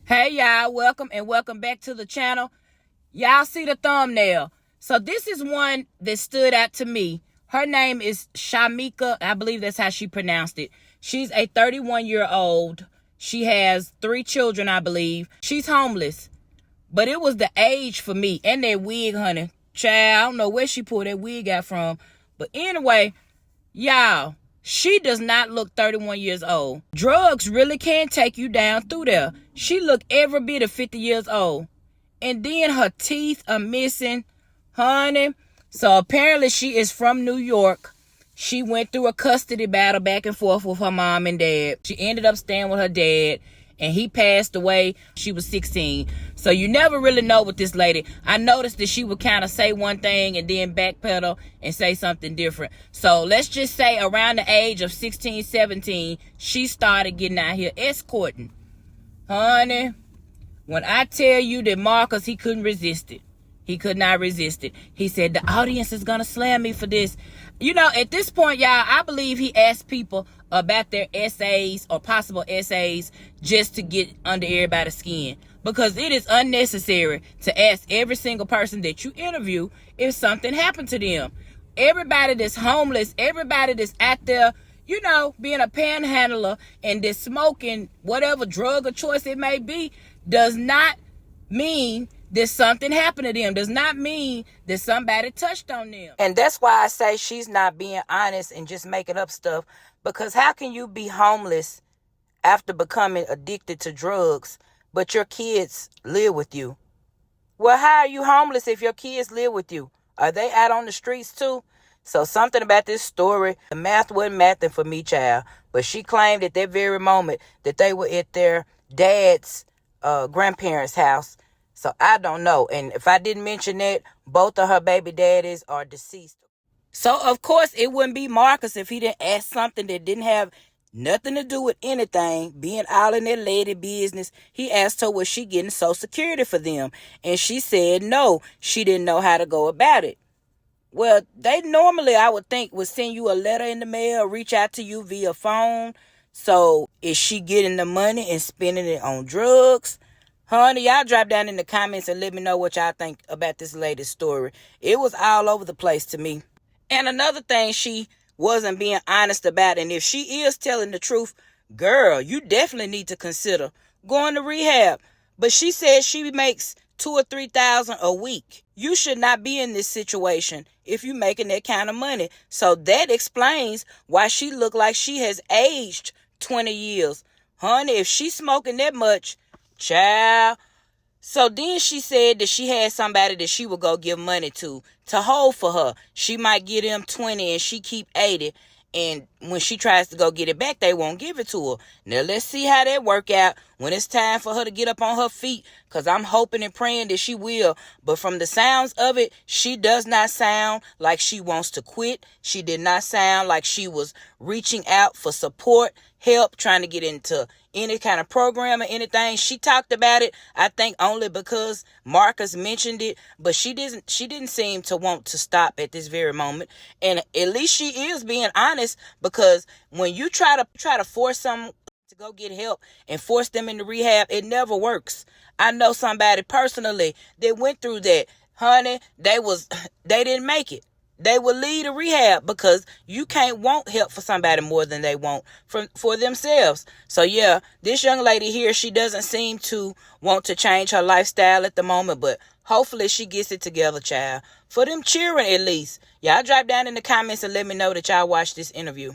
Hey y'all, welcome and welcome back to the channel. Y'all see the thumbnail. So this is one that stood out to me. Her name is Shamika. I believe that's how she pronounced it. She's a 31-year-old. She has 3 children, I believe. She's homeless. But it was the age for me. And that wig, honey. Child, I don't know where she pulled that wig out from. But anyway, y'all, she does not look 31 years old. Drugs really can take you down through there. She look every bit of 50 years old. And then her teeth are missing, honey. So apparently she is from New York. She went through a custody battle back and forth with her mom and dad. She ended up staying with her dad, and he passed away. She was 16. So you never really know with this lady. I noticed that she would kind of say one thing and then backpedal and say something different. So let's just say around the age of 16, 17, she started getting out here escorting. Honey, when I tell you that Marcus, he couldn't resist it. He could not resist it. He said, the audience is going to slam me for this. You know, at this point, y'all, I believe he asked people about their essays or possible essays just to get under everybody's skin. Because it is unnecessary to ask every single person that you interview if something happened to them. Everybody that's homeless, everybody that's out there, you know, being a panhandler and that's smoking whatever drug of choice it may be, does not mean that something happened to them, does not mean that somebody touched on them. And that's why I say she's not being honest and just making up stuff. Because how can you be homeless after becoming addicted to drugs, but your kids live with you? Well, how are you homeless if your kids live with you? Are they out on the streets too? So something about this story, the math wasn't mathing for me, child. But she claimed at that very moment that they were at their dad's grandparents' house. So I don't know. And if I didn't mention that, both of her baby daddies are deceased. So, of course, it wouldn't be Marcus if he didn't ask something that didn't have nothing to do with anything, being all in that lady business. He asked her, was she getting Social Security for them? And she said no, she didn't know how to go about it. Well, they normally, I would think, would send you a letter in the mail, reach out to you via phone. So is she getting the money and spending it on drugs? Honey, y'all drop down in the comments and let me know what y'all think about this latest story. It was all over the place to me. And another thing she wasn't being honest about, and if she is telling the truth, girl, you definitely need to consider going to rehab. But she says she makes $2,000 or $3,000 a week. You should not be in this situation if you're making that kind of money. So that explains why she looked like she has aged 20 years. Honey, if she's smoking that much, child. So then she said that she had somebody that she would go give money to hold for her. She might get him 20 and she keep 80. And when she tries to go get it back, they won't give it to her. Now, let's see how that work out when it's time for her to get up on her feet, because I'm hoping and praying that she will. But from the sounds of it, she does not sound like she wants to quit. She did not sound like she was reaching out for support, help, trying to get into any kind of program or anything. She talked about it, I think, only because Marcus mentioned it, but she didn't seem to want to stop at this very moment. And at least she is being honest, because when you try to force someone to go get help and force them into rehab, it never works. I know somebody personally that went through that. Honey, they didn't make it. They will leave the rehab, because you can't want help for somebody more than they want for themselves. So yeah, this young lady here, she doesn't seem to want to change her lifestyle at the moment, but hopefully she gets it together, child. For them children at least. Y'all drop down in the comments and let me know that y'all watched this interview.